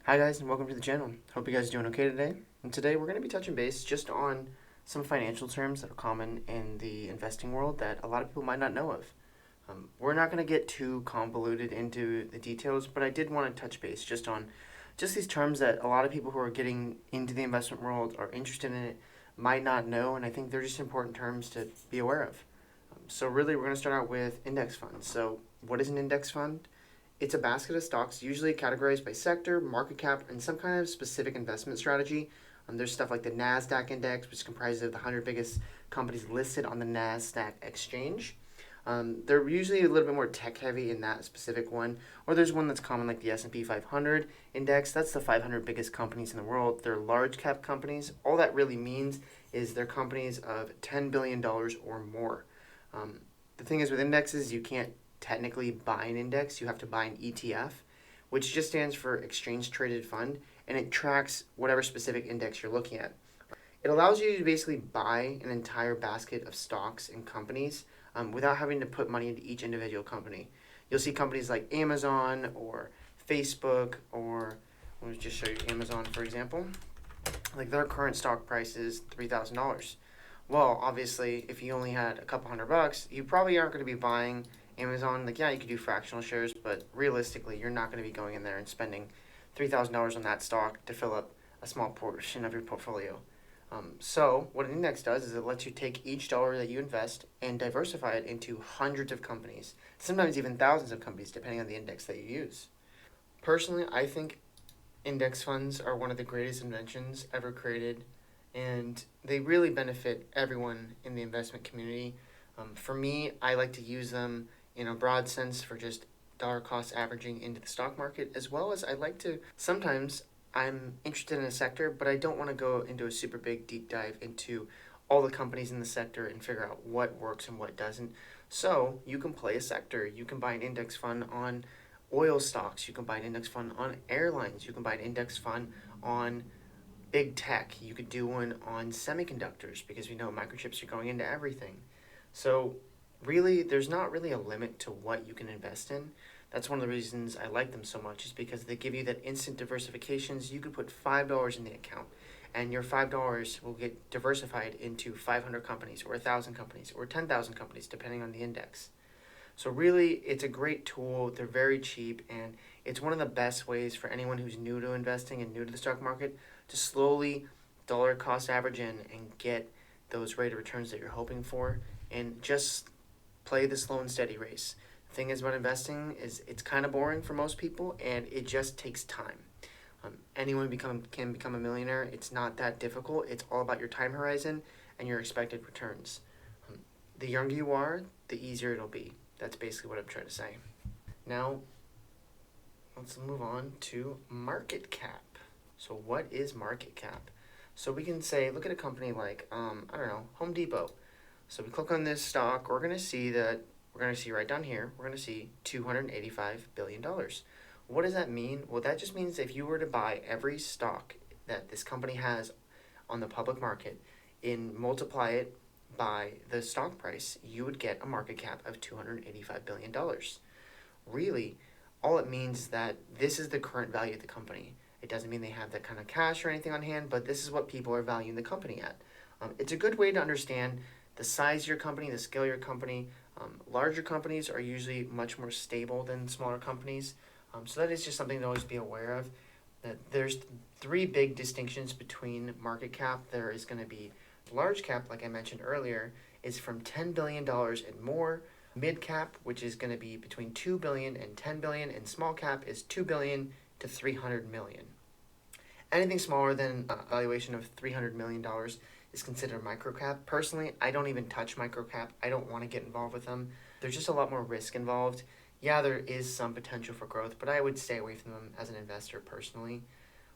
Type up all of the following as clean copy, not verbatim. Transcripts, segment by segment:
Hi guys and welcome to the channel. Hope you guys are doing okay today. And today we're going to be touching base just on some financial terms that are common in the investing world that a lot of people might not know of. We're not going to get too convoluted into the details, but I did want to touch base just on just these terms that a lot of people who are getting into the investment world or interested in it might not know, and I think they're just important terms to be aware of. So really we're going to start out with index funds. So what is an index fund? It's a basket of stocks, usually categorized by sector, market cap, and some kind of specific investment strategy. There's stuff like the NASDAQ index, which comprises of the 100 biggest companies listed on the NASDAQ exchange. They're usually a little bit more tech heavy in that specific one. Or there's one that's common like the S&P 500 index. That's the 500 biggest companies in the world. They're large cap companies. All that really means is they're companies of $10 billion or more. The thing is with indexes, you can't technically buy an index. You have to buy an ETF, which just stands for exchange traded fund, and it tracks whatever specific index you're looking at. It allows you to basically buy an entire basket of stocks and companies without having to put money into each individual company. You'll see companies like Amazon or Facebook, or let me just show you Amazon for example. Like their current stock price is $3,000. Well, obviously, if you only had a couple $100, you probably aren't going to be buying Amazon. Like, yeah, you could do fractional shares, but realistically, you're not going to be going in there and spending $3,000 on that stock to fill up a small portion of your portfolio. So, what an index does is it lets you take each dollar that you invest and diversify it into hundreds of companies, sometimes even thousands of companies, depending on the index that you use. Personally, I think index funds are one of the greatest inventions ever created, and they really benefit everyone in the investment community. For me, I like to use them in a broad sense for just dollar cost averaging into the stock market, as well as I like to sometimes I'm interested in a sector, but I don't want to go into a super big deep dive into all the companies in the sector and figure out what works and what doesn't. So you can play a sector. You can buy an index fund on oil stocks. You can buy an index fund on airlines. You can buy an index fund on big tech. You could do one on semiconductors because we know microchips are going into everything. So really, there's not really a limit to what you can invest in. That's one of the reasons I like them so much, is because they give you that instant diversifications. You could put $5 in the account, and your $5 will get diversified into 500 companies, or 1,000 companies, or 10,000 companies, depending on the index. So really, it's a great tool. They're very cheap, and it's one of the best ways for anyone who's new to investing and new to the stock market to slowly dollar cost average in and get those rate of returns that you're hoping for, and just play the slow and steady race. The thing is about investing is it's kind of boring for most people, and it just takes time. Anyone can become a millionaire. It's not that difficult. It's all about your time horizon and your expected returns. The younger you are, the easier it'll be. That's basically what I'm trying to say. Now, let's move on to market cap. So what is market cap? So we can say, look at a company like, Home Depot. So we click on this stock, we're going to see right down here, we're going to see $285 billion. What does that mean? Well, that just means if you were to buy every stock that this company has on the public market and multiply it by the stock price, you would get a market cap of $285 billion. Really, all it means is that this is the current value of the company. It doesn't mean they have that kind of cash or anything on hand, but this is what people are valuing the company at. It's a good way to understand the size of your company, the scale of your company. Larger companies are usually much more stable than smaller companies. So that is just something to always be aware of. That there's three big distinctions between market cap. There is going to be large cap, like I mentioned earlier, is from $10 billion and more. Mid cap, which is going to be between $2 billion and $10 billion, and small cap is $2 billion to $300 million. Anything smaller than a valuation of $300 million is considered microcap. Personally, I don't even touch microcap. I don't want to get involved with them. There's just a lot more risk involved. Yeah, there is some potential for growth, but I would stay away from them as an investor personally.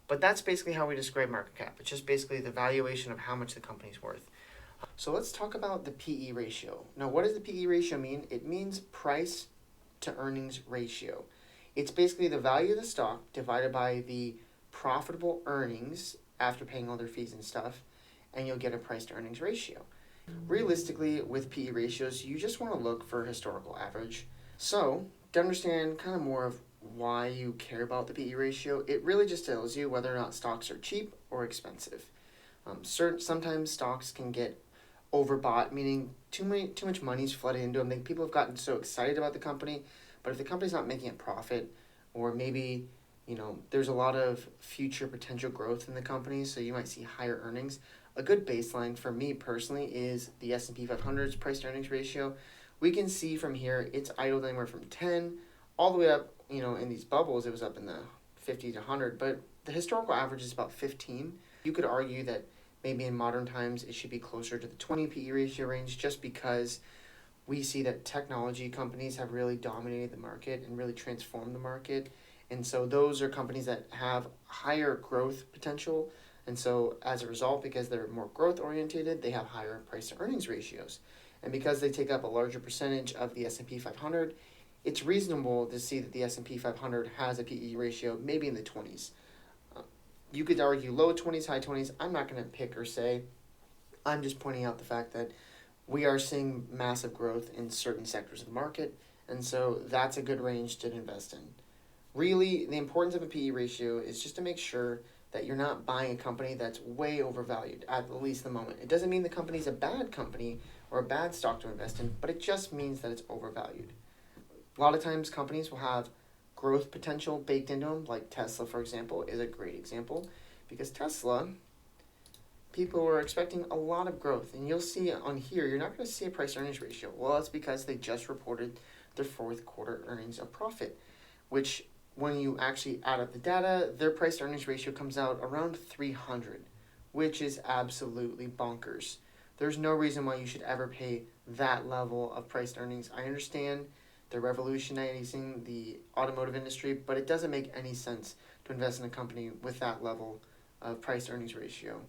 But that's basically how we describe market cap. It's just basically the valuation of how much the company's worth. So let's talk about the PE ratio. Now, what does the PE ratio mean? It means price to earnings ratio. It's basically the value of the stock divided by the profitable earnings after paying all their fees and stuff, and you'll get a price to earnings ratio. Realistically, with PE ratios, you just want to look for historical average. So, to understand kind of more of why you care about the PE ratio, it really just tells you whether or not stocks are cheap or expensive. Sometimes stocks can get overbought, meaning too much money's flooded into them. Like, people have gotten so excited about the company, but if the company's not making a profit, or maybe there's a lot of future potential growth in the company, so you might see higher earnings. A good baseline for me personally is the S&P 500's price to earnings ratio. We can see from here it's idled anywhere from 10 all the way up. In these bubbles, it was up in the 50 to 100, but the historical average is about 15. You could argue that maybe in modern times it should be closer to the 20 PE ratio range, just because we see that technology companies have really dominated the market and really transformed the market. And so those are companies that have higher growth potential. And so as a result, because they're more growth oriented, they have higher price to earnings ratios. And because they take up a larger percentage of the S&P 500, it's reasonable to see that the S&P 500 has a PE ratio maybe in the 20s. You could argue low 20s, high 20s. I'm not going to pick or say. I'm just pointing out the fact that we are seeing massive growth in certain sectors of the market, and so that's a good range to invest in. Really, the importance of a PE ratio is just to make sure that you're not buying a company that's way overvalued, at least the moment. It doesn't mean the company's a bad company or a bad stock to invest in, but it just means that it's overvalued. A lot of times companies will have growth potential baked into them, like Tesla, for example, is a great example, because Tesla, people were expecting a lot of growth. And you'll see on here, you're not going to see a price earnings ratio. Well, that's because they just reported their fourth quarter earnings of profit, which when you actually add up the data, their price earnings ratio comes out around 300, which is absolutely bonkers. There's no reason why you should ever pay that level of price earnings. I understand they're revolutionizing the automotive industry, but it doesn't make any sense to invest in a company with that level of price earnings ratio.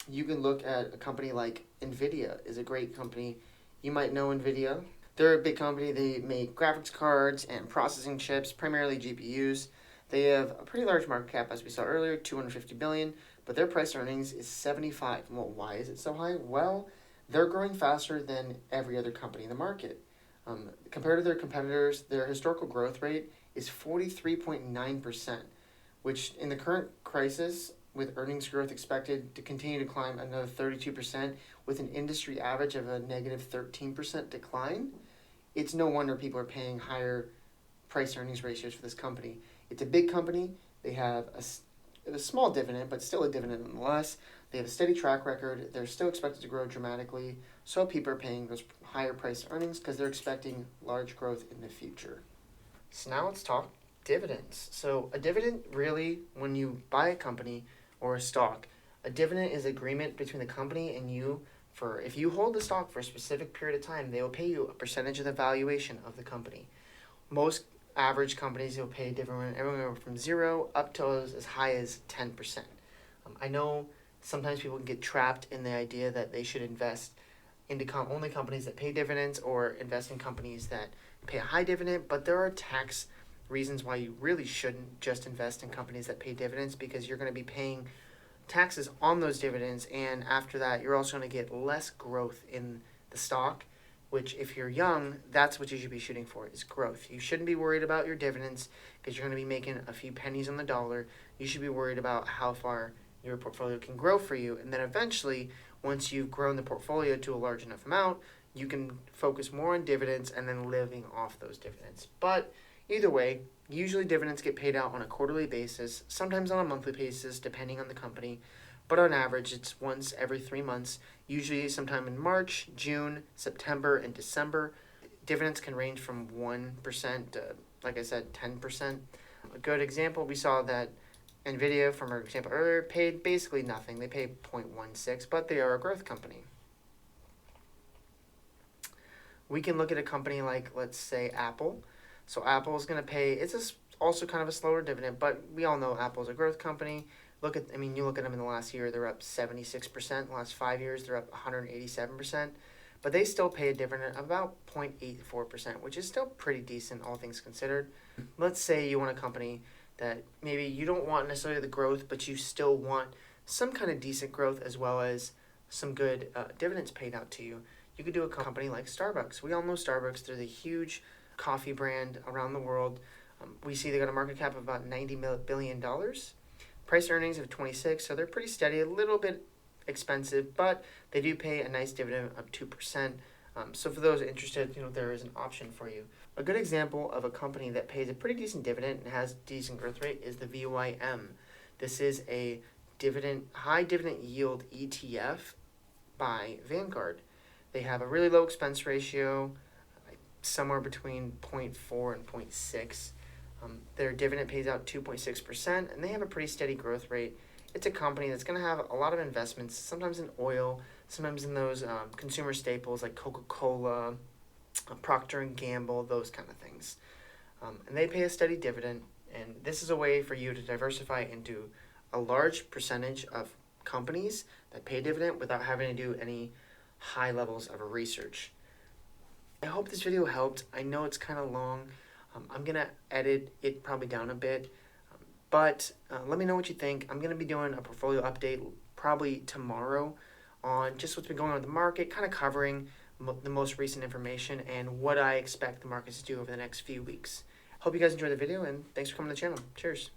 You can look at a company like NVIDIA is a great company. You might know NVIDIA. They're a big company. They make graphics cards and processing chips, primarily GPUs. They have a pretty large market cap, as we saw earlier, $250 billion, but their price earnings is 75. Well, why is it so high? Well, they're growing faster than every other company in the market. Compared to their competitors, their historical growth rate is 43.9%, which in the current crisis, with earnings growth expected to continue to climb another 32%, with an industry average of a negative 13% decline, it's no wonder people are paying higher price earnings ratios for this company. It's a big company. They have a small dividend, but still a dividend nonetheless. They have a steady track record. They're still expected to grow dramatically. So people are paying those higher price earnings because they're expecting large growth in the future. So now let's talk dividends. So a dividend, really, when you buy a company or a stock, a dividend is agreement between the company and you. For if you hold the stock for a specific period of time, they will pay you a percentage of the valuation of the company. Most average companies will pay a dividend everywhere from 0 up to as high as 10%. I know sometimes people get trapped in the idea that they should invest into only companies that pay dividends, or invest in companies that pay a high dividend, but there are tax reasons why you really shouldn't just invest in companies that pay dividends, because you're going to be paying taxes on those dividends, and after that you're also going to get less growth in the stock, which if you're young, that's what you should be shooting for, is growth. You shouldn't be worried about your dividends because you're going to be making a few pennies on the dollar. You should be worried about how far your portfolio can grow for you, and then eventually, once you've grown the portfolio to a large enough amount, you can focus more on dividends and then living off those dividends. But either way, usually dividends get paid out on a quarterly basis, sometimes on a monthly basis, depending on the company. But on average, it's once every 3 months, usually sometime in March, June, September, and December. Dividends can range from 1% to, like I said, 10%. A good example, we saw that NVIDIA, from our example earlier, paid basically nothing. They paid 0.16, but they are a growth company. We can look at a company like, let's say, Apple. So Apple is going to pay, also kind of a slower dividend, but we all know Apple's a growth company. You look at them in the last year, they're up 76%. The last 5 years, they're up 187%. But they still pay a dividend of about 0.84%, which is still pretty decent, all things considered. Let's say you want a company that maybe you don't want necessarily the growth, but you still want some kind of decent growth as well as some good dividends paid out to you. You could do a company like Starbucks. We all know Starbucks. They're the huge coffee brand around the world. We see they got a market cap of about $90 billion. Price earnings of 26, so they're pretty steady, a little bit expensive, but they do pay a nice dividend of 2%. So for those interested, there is an option for you. A good example of a company that pays a pretty decent dividend and has decent growth rate is the VYM. This is a high dividend yield ETF by Vanguard. They have a really low expense ratio, somewhere between 0.4 and 0.6. Their dividend pays out 2.6%, and they have a pretty steady growth rate. It's a company that's going to have a lot of investments, sometimes in oil, sometimes in those consumer staples like Coca-Cola, Procter & Gamble, those kind of things. And they pay a steady dividend, and this is a way for you to diversify into a large percentage of companies that pay dividend without having to do any high levels of research. I hope this video helped. I know it's kind of long. I'm going to edit it probably down a bit, but let me know what you think. I'm going to be doing a portfolio update probably tomorrow on just what's been going on in the market, kind of covering the most recent information and what I expect the markets to do over the next few weeks. Hope you guys enjoyed the video, and thanks for coming to the channel. Cheers.